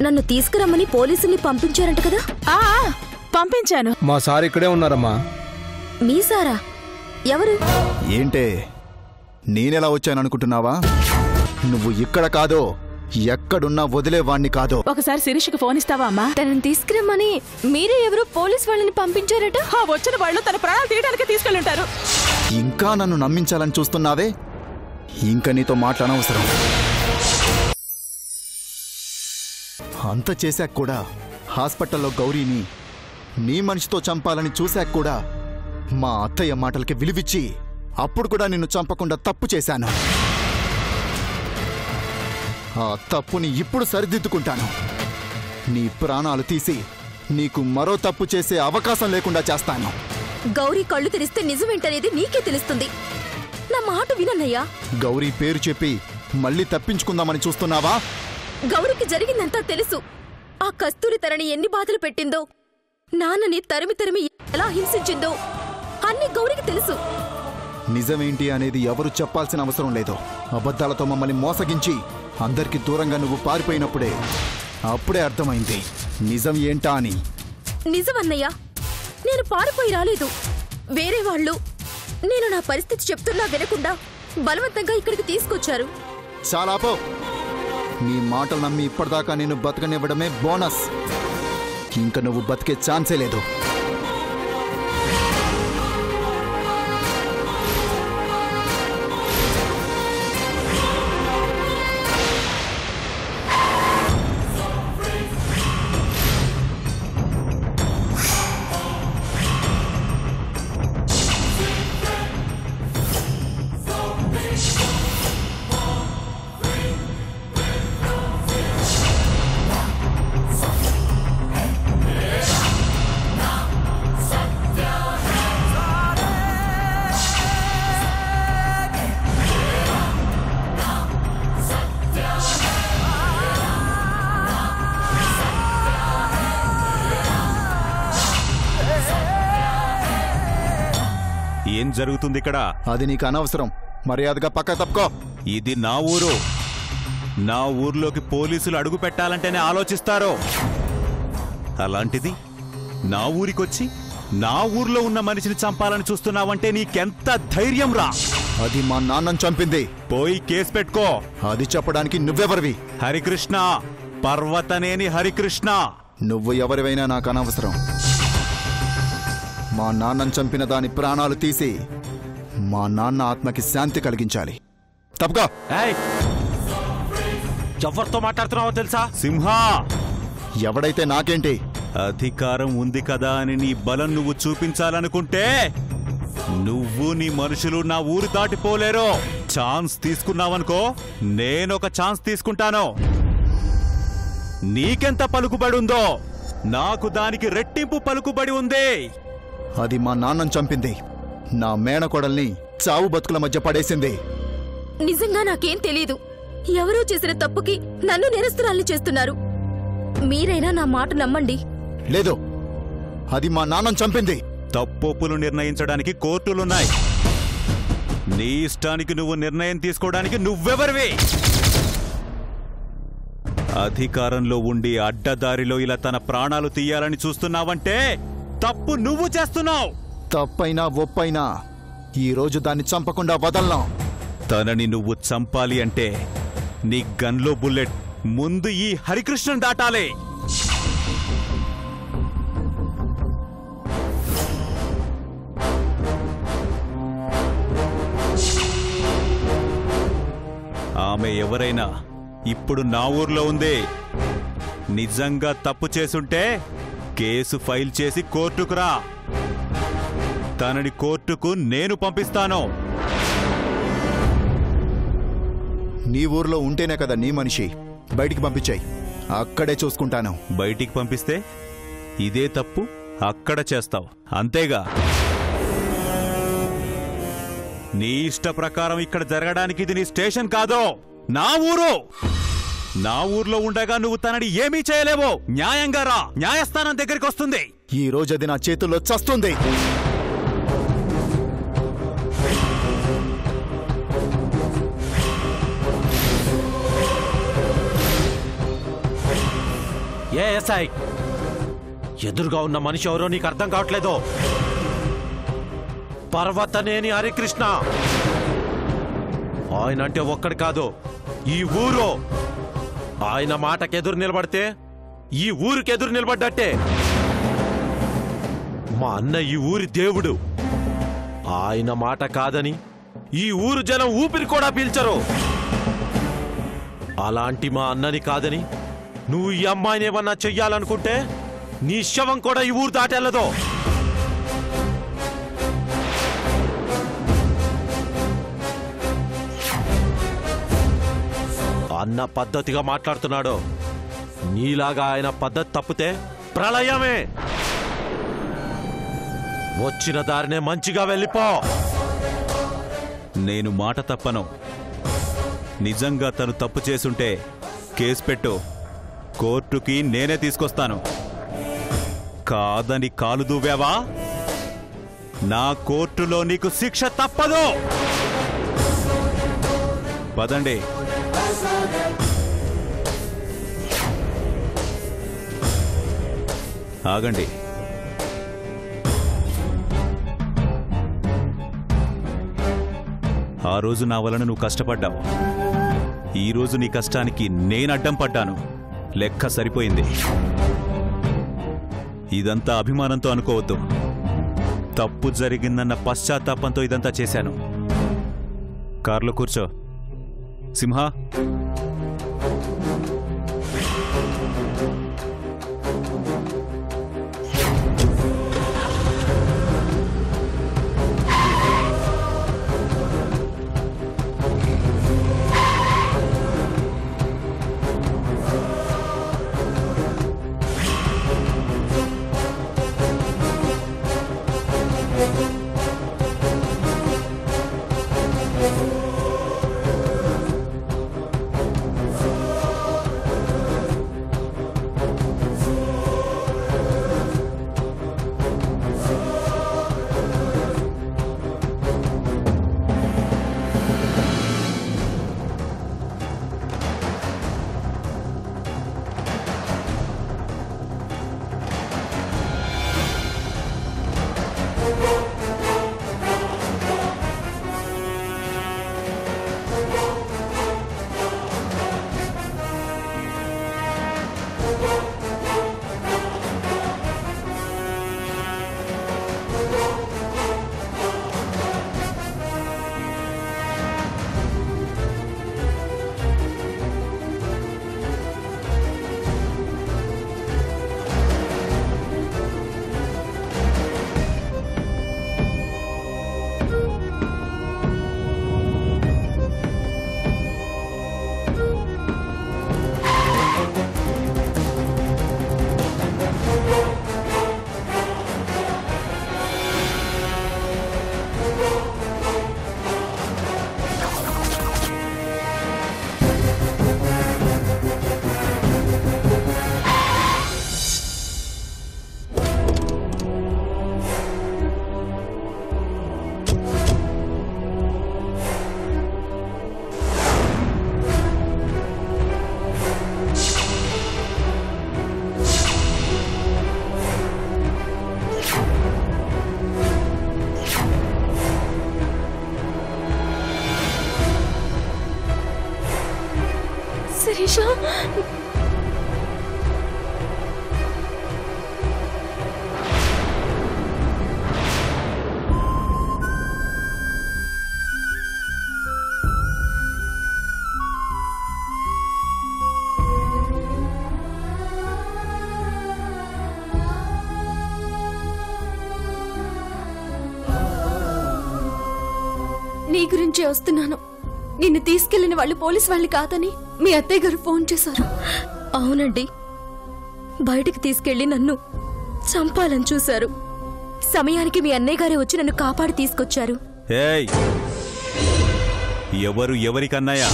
నన్ను తీసుకురమ్మని పోలీసుల్ని పంపించారంట కదా? పంపించాను. మా సార్ ఇక్కడే ఉన్నారమ్మా. మీ సారా? ఎవరు? ఏంటే నేనెలా వచ్చాననుకుంటున్నావా? నువ్వు ఇక్కడ కాదో ఎక్కడున్నా వదిలేవాణ్ణి కాదో. ఒకసారి శిరీషకి ఫోన్ ఇస్తావా అమ్మా? తనని తీసుకురమ్మని మీరే ఎవరు పోలీస్ వాళ్ళని పంపించారట? వచ్చిన వాళ్ళు తన ప్రాణాలు తీయడానికి తీసుకెళ్ళుంటారు. ఇంకా నన్ను నమ్మించాలని చూస్తున్నావే? ఇంకా నీతో మాట్లాడనవసరం. అంత చేశాక కూడా హాస్పిటల్లో గౌరీని నీ మనిషితో చంపాలని చూశాక కూడా మా అత్తయ్య మాటలకి విలువిచ్చి అప్పుడు కూడా నిన్ను చంపకుండా తప్పు చేశాను. ఆ తప్పుని ఇప్పుడు సరిదిద్దుకుంటాను. నీ ప్రాణాలు తీసి నీకు మరో తప్పు చేసే అవకాశం లేకుండా చేస్తాను. గౌరీ కళ్ళు తెరిస్తే నిజమేంటనేది నీకే తెలుస్తుంది. నా మాట వినన్నయ్యా. గౌరీ పేరు చెప్పి మళ్ళీ తప్పించుకుందామని చూస్తున్నావా? గౌరికి జరిగిందంతా తెలుసు. ఆ కస్తూరి తనని ఎన్ని బాధలు పెట్టిందో, నాన్నని తరిమి తరిమి ఎలా హింసించిందో అన్ని గౌరికి తెలుసు. నిజమేంటి అనేది ఎవరు చెప్పాల్సిన అవసరం లేదు. అబద్ధాలతో మమ్మల్ని మోసగించి అందరికి దూరంగా నువ్వు పారిపోయినప్పుడే అప్పుడే అర్థమైంది నిజం ఏంటా అని. నిజమన్నయ్యా, నేను పారిపోయి రాలేదు. వేరే వాళ్ళు నేను నా పరిస్థితి చెప్తున్నా వినకుండా బలవంతంగా ఇక్కడికి తీసుకొచ్చారు. చాలా పో. నీ మాటలు నమ్మి ఇప్పటిదాకా నేను బతకనివ్వడమే బోనస్. ఇంక నువ్వు బతికే ఛాన్సే లేదు. ఏం జరుగుతుంది ఇక్కడ? అది నీకు అనవసరం. మర్యాదగా పక్క తప్పుకో. ఇది నా ఊరు. నా ఊర్లోకి పోలీసులు అడుగు పెట్టాలంటేనే ఆలోచిస్తారు. అలాంటిది నా ఊరికొచ్చి నా ఊర్లో ఉన్న మనిషిని చంపాలని చూస్తున్నావంటే నీకెంత ధైర్యం రా? అది మా నాన్నని చంపింది. పోయి కేసు పెట్టుకో. అది చెప్పడానికి నువ్వెవరివి? హరికృష్ణ, పర్వతనేని హరికృష్ణ. నువ్వు ఎవరివైనా నాకు అనవసరం. మా నాన్నని చంపిన దాని ప్రాణాలు తీసి మా నాన్న ఆత్మకి శాంతి కలిగించాలి. తప్పుకో. ఎవరితో మాట్లాడుతున్నావో తెలుసా? సింహ. ఎవడైతే నాకేంటి? అధికారం ఉంది కదా అని నీ బలం నువ్వు చూపించాలనుకుంటే నువ్వు నీ మనుషులు నా ఊరు దాటిపోలేరు. ఛాన్స్ తీసుకున్నావనుకో, నేనొక ఛాన్స్ తీసుకుంటాను. నీకెంత పలుకుబడి ఉందో నాకు దానికి రెట్టింపు పలుకుబడి ఉంది. అది మా నాన్నని చంపింది. నా మేనకోడల్ని చావు బతుకుల మధ్య పడేసింది. నిజంగా నాకేం తెలీదు. ఎవరో చేసిన తప్పుకి నన్ను నిరస్తురాల్ని చేస్తున్నారు. మీరైనా నా మాట నమ్మండి. లేదు, అది మా నాన్నని చంపింది. తప్పొప్పులు నిర్ణయించడానికి కోర్టులున్నాయి. నీ ఇష్టానికి నువ్వు నిర్ణయం తీసుకోవడానికి నువ్వెవరివి? అధికారంలో ఉండి అడ్డదారిలో ఇలా తన ప్రాణాలు తీయాలని చూస్తున్నావంటే తప్పు నువ్వు చేస్తున్నావు. తప్పైనా ఒప్పైనా ఈ రోజు దాన్ని చంపకుండా వదలను. తనని నువ్వు చంపాలి అంటే నీ గన్లో బుల్లెట్ ముందు ఈ హరికృష్ణన్ దాటాలి. ఆమె ఎవరైనా ఇప్పుడు నా ఊర్లో ఉంది. నిజంగా తప్పు చేసుంటే కేసు ఫైల్ చేసి కోర్టుకు రా. తనని కోర్టుకు నేను పంపిస్తాను. నీ ఊర్లో ఉంటేనే కదా నీ మనిషి. బయటికి పంపించాయి, అక్కడే చూసుకుంటాను. బయటికి పంపిస్తే ఇదే తప్పు అక్కడ చేస్తావు, అంతేగా? నీ ఇష్ట ప్రకారం ఇక్కడ జరగడానికి ఇది నీ స్టేషన్ కాదు, నా ఊరు. నా ఊర్లో ఉండగా నువ్వు తనని ఏమీ చేయలేవు. న్యాయంగా రా, న్యాయస్థానం దగ్గరికి వస్తుంది. ఈ రోజు అది నా చేతుల్లో చస్తుంది. ఏ ఎస్ఐ, ఎదురుగా ఉన్న మనిషి ఎవరో నీకు అర్థం కావట్లేదు. పర్వతనేని హరికృష్ణ. ఆయన అంటే ఒక్కడి కాదు, ఈ ఊరు. ఆయన మాటకెదురు నిలబడితే ఈ ఊరికెదురు నిలబడ్డట్టే. మా అన్న ఈ ఊరి దేవుడు. ఆయన మాట కాదని ఈ ఊరు జనం ఊపిరి కూడా పీల్చరు. అలాంటి మా అన్నని కాదని నువ్వు ఈ అమ్మాయిని ఏమన్నా చెయ్యాలనుకుంటే నీ శవం కూడా ఈ ఊరు దాటెళ్ళదు. అన్న పద్ధతిగా మాట్లాడుతున్నాడు. నీలాగా ఆయన పద్ధతి తప్పితే ప్రళయమే. వచ్చిన దారినే మంచిగా వెళ్ళిపో. నేను మాట తప్పను. నిజంగా తను తప్పు చేసుంటే కేసు పెట్టు, కోర్టుకి నేనే తీసుకొస్తాను. కాదని కాలు దూవావా, నా కోర్టులో నీకు శిక్ష తప్పదు. పదండి. ఆగండి. ఆ రోజు నా వలన నువ్వు కష్టపడ్డావు. ఈరోజు నీ కష్టానికి నేను అడ్డం పడ్డాను. లెక్క సరిపోయింది. ఇదంతా అభిమానంతో అనుకోవద్దు. తప్పు జరిగిందన్న పశ్చాత్తాపంతో ఇదంతా చేశాను. కారులో కూర్చో. సింహ, శిరీష, నీ గురించే వస్తున్నాను. నిన్ను తీసుకెళ్లిన వాళ్ళు పోలీస్ వాళ్ళు కాదని మీ అత్తయ్య గారు ఫోన్ చేశారు. అవునండి, బయటికి తీసుకెళ్లి నన్ను చంపాలని చూశారు. సమయానికి మీ అన్నయ్య గారే వచ్చి నన్ను కాపాడి తీసుకొచ్చారు. ఏయ్, ఎవరు ఎవరికన్నాయా?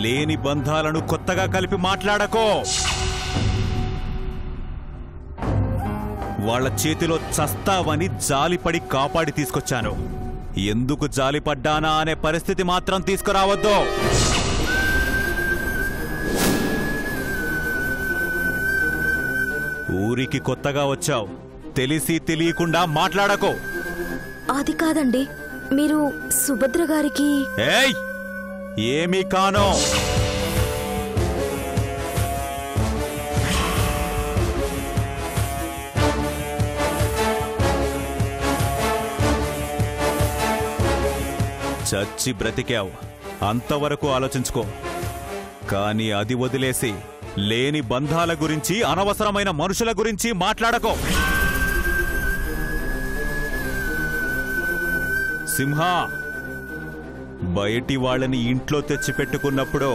లేని బంధాలను కొత్తగా కలిపి మాట్లాడకో. వాళ్ళ చేతిలో చస్తావని జాలిపడి కాపాడి తీసుకొచ్చాను. ఎందుకు జాలిపడ్డానా అనే పరిస్థితి మాత్రం తీసుకురావద్దు. ఊరికి కొత్తగా వచ్చావు, తెలిసి తెలియకుండా మాట్లాడకు. అది కాదండి, మీరు సుభద్ర గారికి... ఏయ్, ఏమీ కానో. చచ్చి బ్రతికావు, అంతవరకు ఆలోచించుకో. కానీ అది వదిలేసి లేని బంధాల గురించి, అనవసరమైన మనుషుల గురించి మాట్లాడకో. సింహ, బయటి వాళ్ళని ఇంట్లో తెచ్చిపెట్టుకున్నప్పుడు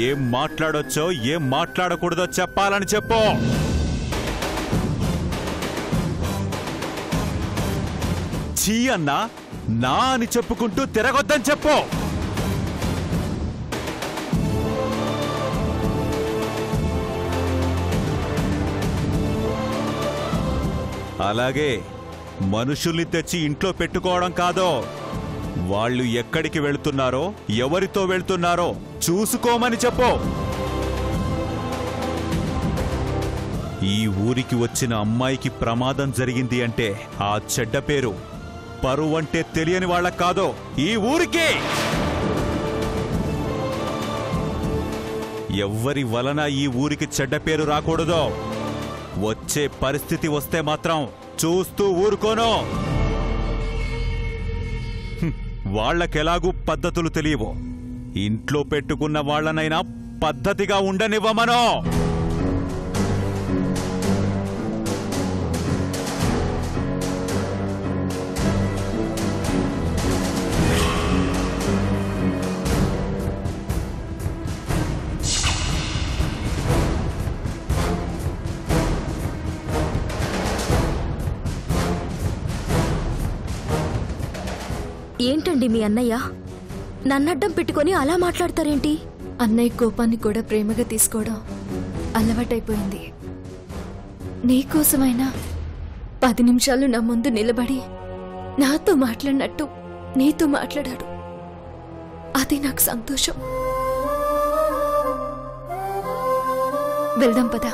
ఏం మాట్లాడొచ్చో ఏం మాట్లాడకూడదో చెప్పాలని చెప్పు. ఛీ అన్నా, నా అని చెప్పుకుంటూ తిరగొద్దని చెప్పు. అలాగే మనుషుల్ని తెచ్చి ఇంట్లో పెట్టుకోవడం కాదో, వాళ్ళు ఎక్కడికి వెళ్తున్నారో, ఎవరితో వెళ్తున్నారో చూసుకోమని చెప్పు. ఈ ఊరికి వచ్చిన అమ్మాయికి ప్రమాదం జరిగింది అంటే ఆ చెడ్డ పేరు, పరువంటే తెలియని వాళ్ళకు కాదో, ఈ ఊరికి. ఎవ్వరి వలన ఈ ఊరికి చెడ్డ పేరు రాకూడదో, వచ్చే పరిస్థితి వస్తే మాత్రం చూస్తూ ఊరుకోను. వాళ్లకెలాగూ పద్ధతులు తెలియవు, ఇంట్లో పెట్టుకున్న వాళ్లనైనా పద్ధతిగా ఉండనివ్వమనో. ఏంటండి మీ అన్నయ్య నన్నడ్డం పెట్టుకొని అలా మాట్లాడతారేంటి? అన్నయ్య కోపాన్ని కూడా ప్రేమగా తీసుకోవడం అలవాటైపోయింది. నీకోసమైనా 10 నిమిషాలు నా ముందు నిలబడి నాతో మాట్లాడినట్టు నీతో మాట్లాడాడు. అది నాకు సంతోషం. వెళ్దాం పదా.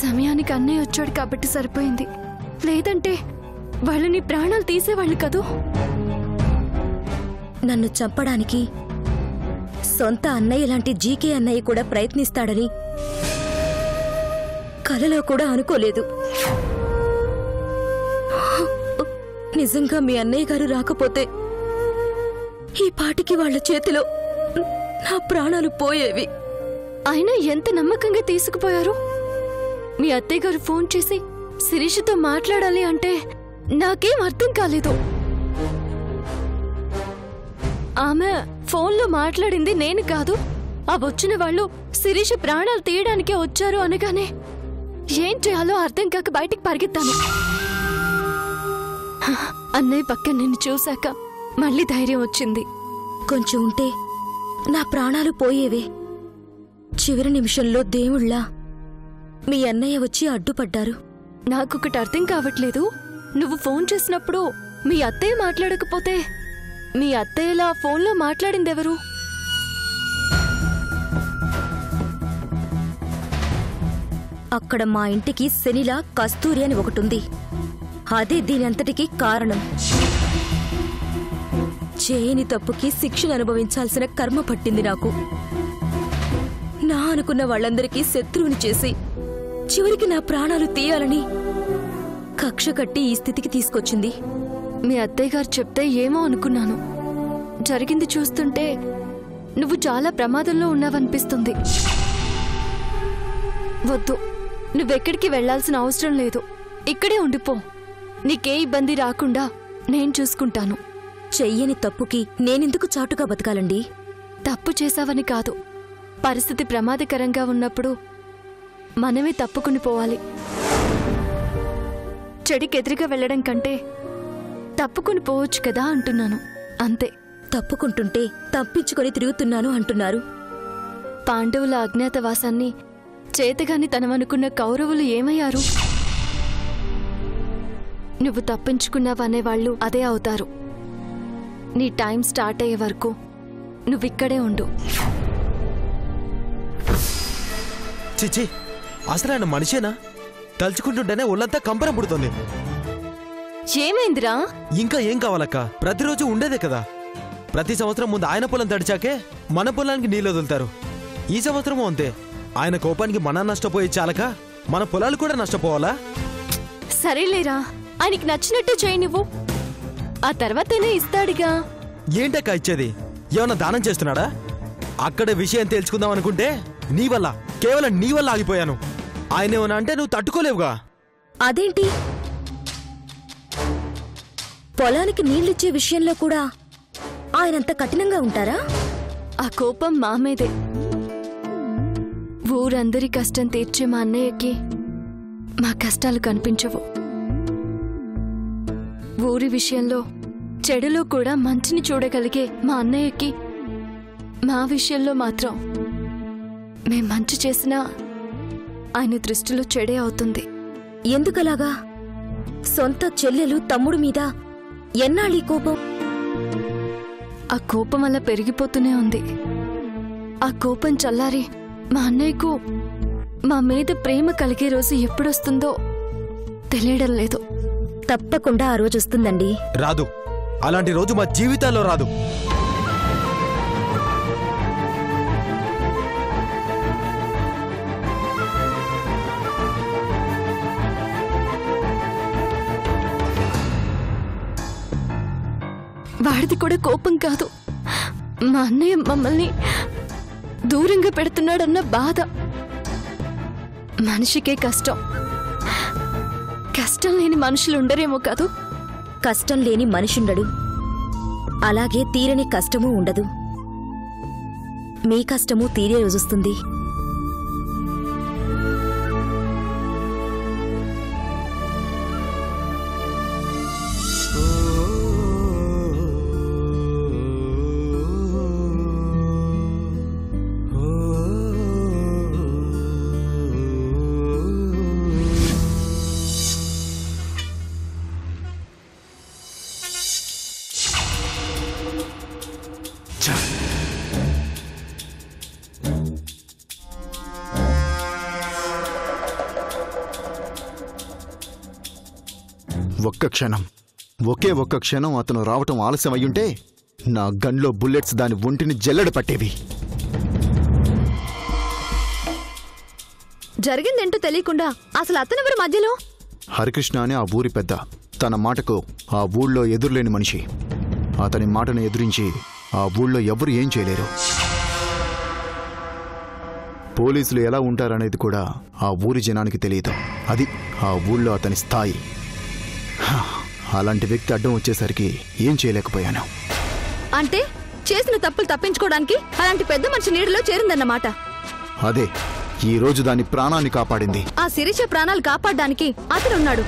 సమయానికి అన్నయ్య వచ్చాడు కాబట్టి సరిపోయింది, లేదంటే వాళ్ళని ప్రాణాలు తీసేవాళ్ళు కదూ. నన్ను చంపడానికి సొంత అన్నయ్య లాంటి జీకే అన్నయ్య కూడా ప్రయత్నిస్తాడని కలలో కూడా అనుకోలేదు. నిజంగా మీ అన్నయ్య గారు రాకపోతే ఈ పాటికి వాళ్ళ చేతిలో నా ప్రాణాలు పోయేవి. అయినా ఎంత నమ్మకంగా తీసుకుపోయారు. మీ అత్తయ్య గారు ఫోన్ చేసి శిరీషతో మాట్లాడాలి అంటే నాకేం అర్థం కాలేదు. ఆమె ఫోన్లో మాట్లాడింది నేను కాదు, ఆ వచ్చిన వాళ్ళు శిరీష ప్రాణాలు తీయడానికే వచ్చారు అనగానే ఏం చేయాలో అర్థం కాక బయటికి పరిగెత్తాను. అన్నయ్య పక్కన నిన్ను చూశాక మళ్ళీ ధైర్యం వచ్చింది. కొంచెం ఉంటే నా ప్రాణాలు పోయేవే. చివరి నిమిషంలో దేవుళ్ళా మీ అన్నయ్య వచ్చి అడ్డుపడ్డారు. నాకొకటి అర్థం కావట్లేదు. నువ్వు ఫోన్ చేసినప్పుడు మీ అత్తయ్య మాట్లాడకపోతే మీ అత్తయ్యలా ఫోన్లో మాట్లాడిందెవరు? అక్కడ మా ఇంటికి శనిలా కస్తూరి అని ఒకటుంది. అదే దీనంతటికీ కారణం. చేయని తప్పుకి శిక్షను అనుభవించాల్సిన కర్మ పట్టింది నాకు. నా అనుకున్న వాళ్ళందరికీ శత్రువుని చేసి చివరికి నా ప్రాణాలు తీయాలని కక్ష కట్టి ఈ స్థితికి తీసుకొచ్చింది. మీ అత్తయ్య గారు చెప్తే ఏమో అనుకున్నాను. జరిగింది చూస్తుంటే నువ్వు చాలా ప్రమాదంలో ఉన్నావనిపిస్తుంది. వద్దు, నువ్వెక్కడికి వెళ్లాల్సిన అవసరం లేదు. ఇక్కడే ఉండిపో. నీకే ఇబ్బంది రాకుండా నేను చూసుకుంటాను. చెయ్యని తప్పుకి నేనెందుకు చాటుగా బతకాలండి? తప్పు చేశావని కాదు, పరిస్థితి ప్రమాదకరంగా ఉన్నప్పుడు మనమే తప్పుకుని పోవాలి. చెడికెదురుగా వెళ్లడం కంటే తప్పుకుని పోవచ్చు కదా అంటున్నాను, అంతే. తప్పుకుంటుంటే తప్పించుకొని తిరుగుతున్నాను అంటున్నారు. పాండవుల అజ్ఞాతవాసాన్ని చేతగాని తనమనుకున్న కౌరవులు ఏమయ్యారు? నువ్వు తప్పించుకున్నావనేవాళ్ళు అదే అవుతారు. నీ టైం స్టార్ట్ అయ్యే వరకు నువ్విక్కడే ఉండు. చిచి, అసలు ఆయన మనిషేనా? తలుచుకుంటుంటేనే ఒళ్ళంతా కంపరం పుడుతోంది. ఏమైందిరా? ఇంకా ఏం కావాలక్క? ప్రతిరోజు ఉండేదే కదా. ప్రతి సంవత్సరం ముందు ఆయన పొలం తడిచాకే మన పొలానికి నీళ్ళు వదులుతారు. ఈ సంవత్సరము అంతే. ఆయన కోపానికి మన నష్టపోయే చాలక మన పొలాలు కూడా నష్టపోవాలా? సరేలేరా, ఆయనకి నచ్చినట్టు చేయి నువ్వు. ఆ తర్వాతనే ఇస్తాడుగా. ఏంటక్క ఇచ్చేది? ఏమన్నా దానం చేస్తున్నాడా? అక్కడే విషయం తెలుసుకుందాం అనుకుంటే నీ వల్ల, కేవలం నీ వల్ల ఆగిపోయాను. ఆయన ఏమన్నా అంటే నువ్వు తట్టుకోలేవుగా. అదేంటి? పొలానికి నీళ్ళిచ్చే విషయంలో కూడా ఆయనంత కఠినంగా ఉంటారా? ఆ కోపం మా మీదే. ఊరందరి కష్టం తీర్చే మా అన్నయ్యకి మా కష్టాలు కనిపించవు. ఊరి విషయంలో చెడులో కూడా మంచిని చూడగలిగే మా అన్నయ్యకి మా విషయంలో మాత్రం మేం మంచి చేసినా ఆయన దృష్టిలో చెడే అవుతుంది. ఎందుకలాగా? సొంత చెల్లెలు తమ్ముడు మీద ఎన్నాళ్ళీ కోపం? ఆ కోపం అలా పెరిగిపోతూనే ఉంది. ఆ కోపం చల్లారి మా అన్నయ్యకు మా మీద ప్రేమ కలిగే రోజు ఎప్పుడొస్తుందో తెలియడం లేదు. తప్పకుండా ఆ రోజు వస్తుందండి. రాదు. అలాంటి రోజు మా జీవితాల్లో రాదు. వాడిది కూడా కోపం కాదు, మా అన్నయ్య మమ్మల్ని దూరంగా పెడుతున్నాడన్న బాధ. మనిషికే కష్టం. కష్టం లేని మనుషులు ఉండరేమో కాదు. కష్టం లేని మనిషుండడు, అలాగే తీరని కష్టమూ ఉండదు. మీ కష్టమూ తీరే రోజొస్తుంది. ఒక్క క్షణం, ఒకే ఒక్క క్షణం అతను రావటం ఆలస్యం అయ్యుంటే నా గన్లో బుల్లెట్స్ దాని ఒంటిని జల్లెడ పట్టేవి. జరిగిందేంటో తెలియకుండా అసలు అతనెవరు మధ్యలో? హరికృష్ణ అని ఆ ఊరి పెద్ద. తన మాటకు ఆ ఊళ్ళో ఎదురులేని మనిషి. అతని మాటను ఎదురించి ఆ ఊళ్ళో ఎవరు ఏం చేయలేరు. పోలీసులు ఎలా ఉంటారనేది కూడా ఆ ఊరి జనానికి తెలియదు. అది ఆ ఊళ్ళో అతని స్థాయి. అలాంటి వ్యక్తి అడ్డం వచ్చేసరికి ఏం చేయలేకపోయాను. అంటే చేసిన తప్పులు తప్పించుకోవడానికి అలాంటి పెద్ద మనిషి నీడలో చేరిందన్నమాట. అదే ఈ రోజు దాని ప్రాణాన్ని కాపాడింది. ఆ శిరీష ప్రాణాలు కాపాడడానికి అతనున్నాడు.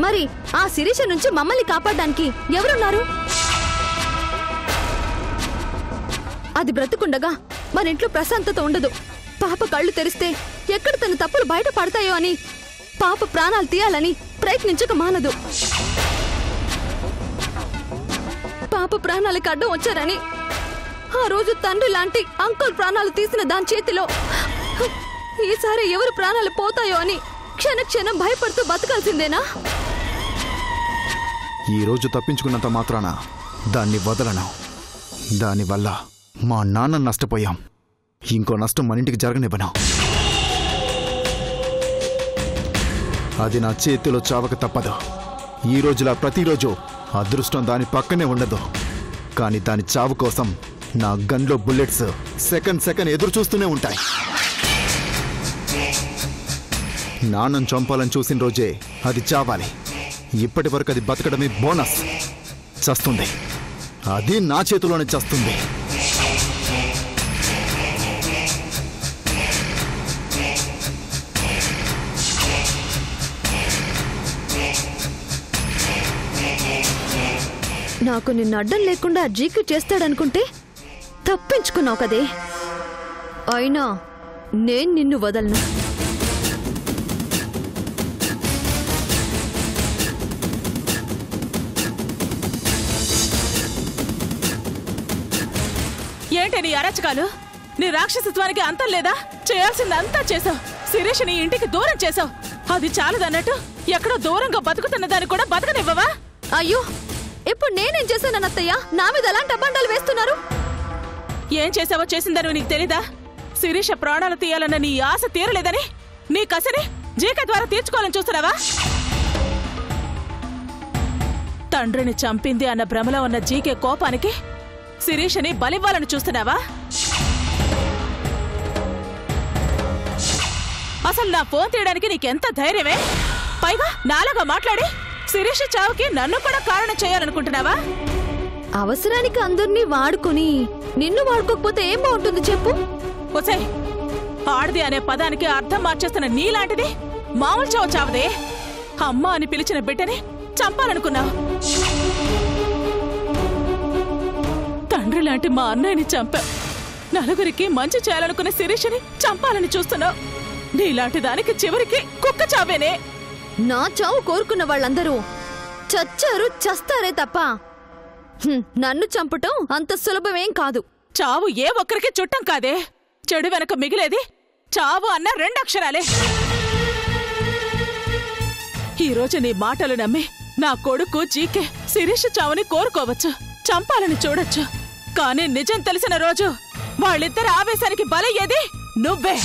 మరి ఆ శిరీష నుంచి మమ్మల్ని కాపాడడానికి ఎవరున్నారు? అది బ్రతుకుండగా మన ఇంట్లో ప్రశాంతత ఉండదు. పాప కళ్ళు తెరిస్తే ఎక్కడ తన తప్పులు బయట పడతాయో అని పాప ప్రాణాలు తీయాలని ప్రయత్నించక మానదు. పాప ప్రాణాలకు అడ్డం వచ్చారని ఆ రోజు తండ్రి లాంటి అంకుల్ ప్రాణాలు తీసిన దాని చేతిలో ఈసారి ఎవరు ప్రాణాలు పోతాయో అని క్షణక్షణం భయపడుతూ బతకాల్సిందేనా? ఈ రోజు తప్పించుకున్నంత మాత్రాన దాన్ని వదలను. దానివల్ల మా నాన్న నష్టపోయాం. ఇంకో నష్టం మన ఇంటికి జరగనివ్వను. అది నా చేతిలో చావక తప్పదు. ఈ రోజులా ప్రతిరోజు అదృష్టం దాని పక్కనే ఉండదు. కానీ దాని చావు కోసం నా గన్లో బుల్లెట్స్ సెకండ్ ఎదురు చూస్తూనే ఉంటాయి. నాన్నను చంపాలని చూసిన రోజే అది చావాలి. ఇప్పటి వరకు అది బతకడమే బోనస్. చస్తుంది. అది నా చేతిలోనే చేస్తుంది. నాకు నిన్ను అడ్డం లేకుండా జీకి చేస్తాడనుకుంటే తప్పించుకున్నావు కదే. అయినా నేను నిన్ను వదలను. ఏంటి నీ అరచకాలు? నీ రాక్షసత్వానికి అంతం లేదా? చేయాల్సిందంతా చేసావు. శిరీష్ నీ ఇంటికి దూరం చేసావు. అది చాలదన్నట్టు ఎక్కడో దూరంగా బతుకుతున్న దాన్ని కూడా బతకనివ్వవా? అయ్యో, ఇప్పుడు నేనేం చేశాను అత్తయ్య? నా మీద అలాంటి అబ్బండాలు వేస్తున్నారు. ఏం చేసావో చేసిందని నీకు తెలీదా? శిరీష ప్రాణాలు తీయాలన్న నీ ఆశ తీరలేదని నీ కసిని జీకే ద్వారా తీర్చుకోవాలని చూస్తున్నావా? తండ్రిని చంపింది అన్న భ్రమలో ఉన్న జీకే కోపానికి శిరీషని బలివ్వాలని చూస్తున్నావా? అసలు నా ఫోన్ తీయడానికి నీకెంత ధైర్యమే? పైగా నాలాగా మాట్లాడి శిరీష చావుకి నన్ను కూడా కారణం చేయాలనుకుంటున్నావా? అవసరానికి అందరినీ వాడుకొని నిన్ను వాడుకోకపోతే ఏం బాగుంటుంది చెప్పు? ఒసే, ఆడది అనే పదానికి అర్థం మార్చేస్తున్న నీలాంటిది మామూలు చావు చావదే. అమ్మ అని పిలిచిన బిడ్డని చంపాలనుకున్నావు. తండ్రి లాంటి మా అన్నయ్యని చంపావు. నలుగురికి మంచి చేయాలనుకునే శిరీషని చంపాలని చూస్తున్నావు. నీలాంటి దానికి చివరికి కుక్క చావేనే. నా చావు కోరుకున్న వాళ్ళందరూ చచ్చారు, చస్తారే తప్ప నన్ను చంపటం అంత సులభమేం కాదు. చావు ఏ ఒక్కరికి చుట్టం కాదే. చెడు వెనక మిగిలేది చావు అన్న 2 అక్షరాలే. ఈరోజు నీ మాటలు నమ్మి నా కొడుకు జీకే శిరీష్ చావుని కోరుకోవచ్చు, చంపాలని చూడొచ్చు. కానీ నిజం తెలిసిన రోజు వాళ్ళిద్దరి ఆవేశానికి బలయ్యేది నువ్వే.